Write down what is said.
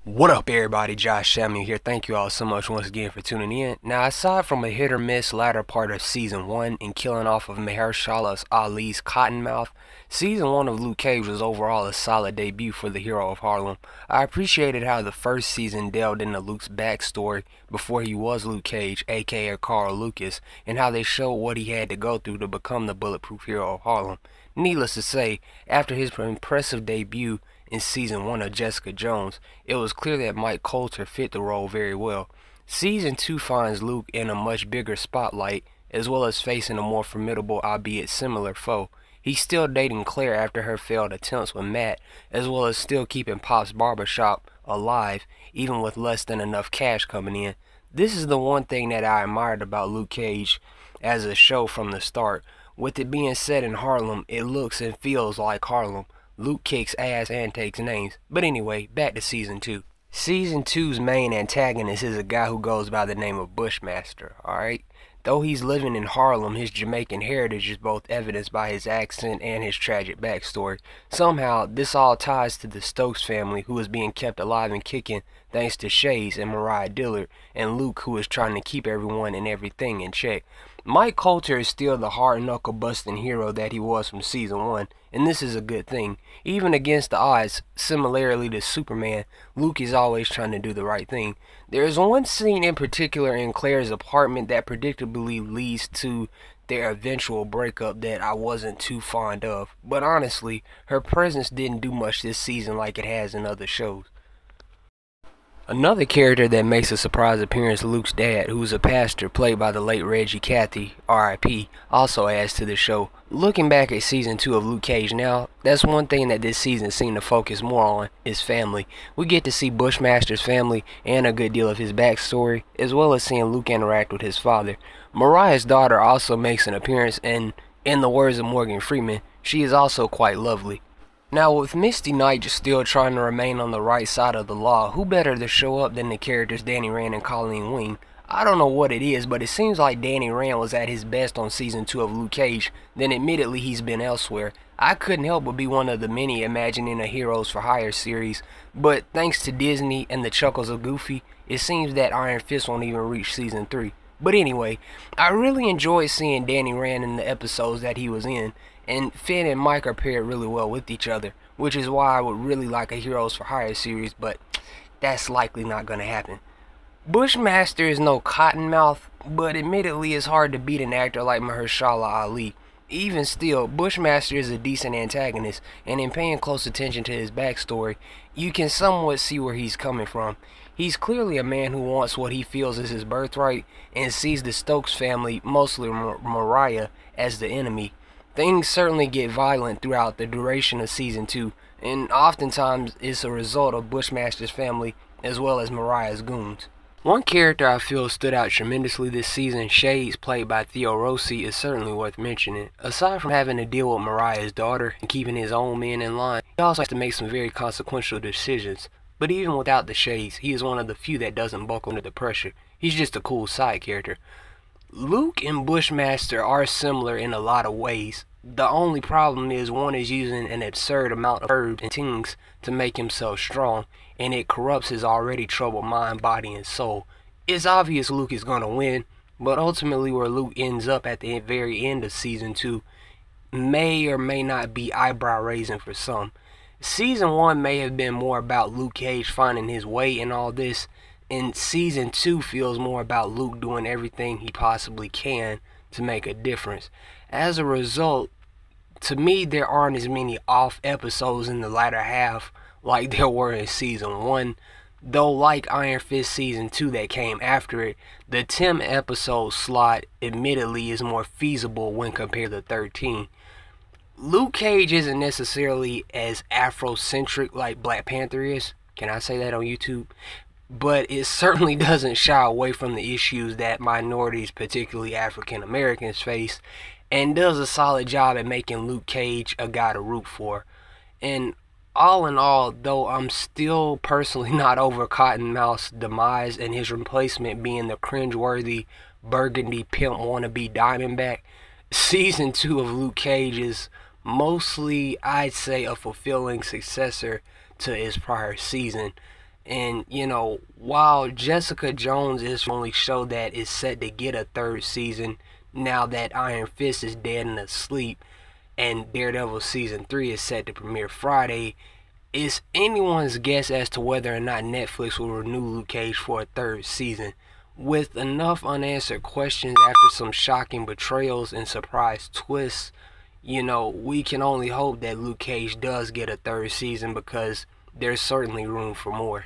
What up, everybody? Josh Samuel here. Thank you all so much once again for tuning in. Now, aside from a hit or miss latter part of Season 1 and killing off of Mahershala Ali's Cottonmouth, Season 1 of Luke Cage was overall a solid debut for the hero of Harlem. I appreciated how the first season delved into Luke's backstory before he was Luke Cage, aka Carl Lucas, and how they showed what he had to go through to become the bulletproof hero of Harlem. Needless to say, after his impressive debut in Season 1 of Jessica Jones, it was clear that Mike Colter fit the role very well. Season 2 finds Luke in a much bigger spotlight, as well as facing a more formidable, albeit similar, foe. He's still dating Claire after her failed attempts with Matt, as well as still keeping Pop's barbershop alive, even with less than enough cash coming in. This is the one thing that I admired about Luke Cage as a show from the start. With it being set in Harlem, it looks and feels like Harlem. Luke kicks ass and takes names. But anyway, back to Season 2. Season 2's main antagonist is a guy who goes by the name of Bushmaster, alright? Though he's living in Harlem, his Jamaican heritage is both evidenced by his accent and his tragic backstory. Somehow, this all ties to the Stokes family, who is being kept alive and kicking thanks to Shays and Mariah Dillard, and Luke, who is trying to keep everyone and everything in check. Mike Colter is still the hard-knuckle busting hero that he was from Season 1, and this is a good thing. Even against the odds, similarly to Superman, Luke is always trying to do the right thing. There is one scene in particular in Claire's apartment that predictably leads to their eventual breakup that I wasn't too fond of, but honestly, her presence didn't do much this season like it has in other shows. Another character that makes a surprise appearance, Luke's dad, who's a pastor played by the late Reggie Cathy, R.I.P., also adds to the show. Looking back at Season 2 of Luke Cage now, that's one thing that this season seemed to focus more on, is family. We get to see Bushmaster's family and a good deal of his backstory, as well as seeing Luke interact with his father. Mariah's daughter also makes an appearance, and in the words of Morgan Freeman, she is also quite lovely. Now, with Misty Knight still trying to remain on the right side of the law, who better to show up than the characters Danny Rand and Colleen Wing? I don't know what it is, but it seems like Danny Rand was at his best on Season 2 of Luke Cage, then admittedly he's been elsewhere. I couldn't help but be one of the many imagining a Heroes for Hire series, but thanks to Disney and the chuckles of Goofy, it seems that Iron Fist won't even reach Season 3. But anyway, I really enjoyed seeing Danny Rand in the episodes that he was in, and Finn and Mike are paired really well with each other, which is why I would really like a Heroes for Hire series, but that's likely not going to happen. Bushmaster is no Cottonmouth, but admittedly it's hard to beat an actor like Mahershala Ali. Even still, Bushmaster is a decent antagonist, and in paying close attention to his backstory, you can somewhat see where he's coming from. He's clearly a man who wants what he feels is his birthright, and sees the Stokes family, mostly Mariah, as the enemy. Things certainly get violent throughout the duration of Season 2, and oftentimes it's a result of Bushmaster's family as well as Mariah's goons. One character I feel stood out tremendously this season, Shades, played by Theo Rossi, is certainly worth mentioning. Aside from having to deal with Mariah's daughter and keeping his own men in line, he also has to make some very consequential decisions. But even without the shades, he is one of the few that doesn't buckle under the pressure. He's just a cool side character. Luke and Bushmaster are similar in a lot of ways. The only problem is one is using an absurd amount of herbs and things to make himself strong, and it corrupts his already troubled mind, body, and soul. It's obvious Luke is going to win, but ultimately where Luke ends up at the very end of Season 2 may or may not be eyebrow raising for some. Season 1 may have been more about Luke Cage finding his way in all this, and Season 2 feels more about Luke doing everything he possibly can to make a difference. As a result, to me, there aren't as many off episodes in the latter half like there were in Season 1, though like Iron Fist Season 2 that came after it, the 10 episode slot admittedly is more feasible when compared to 13. Luke Cage isn't necessarily as Afrocentric like Black Panther is, can I say that on YouTube? But it certainly doesn't shy away from the issues that minorities, particularly African Americans, face, and does a solid job at making Luke Cage a guy to root for. And all in all, though I'm still personally not over Cottonmouth's demise and his replacement being the cringeworthy burgundy pimp wannabe Diamondback, Season 2 of Luke Cage is mostly, I'd say, a fulfilling successor to his prior season. And, while Jessica Jones is the only show that is set to get a third season now that Iron Fist is dead and asleep, and Daredevil Season 3 is set to premiere Friday, it's anyone's guess as to whether or not Netflix will renew Luke Cage for a third season. With enough unanswered questions after some shocking betrayals and surprise twists, we can only hope that Luke Cage does get a third season, because there's certainly room for more.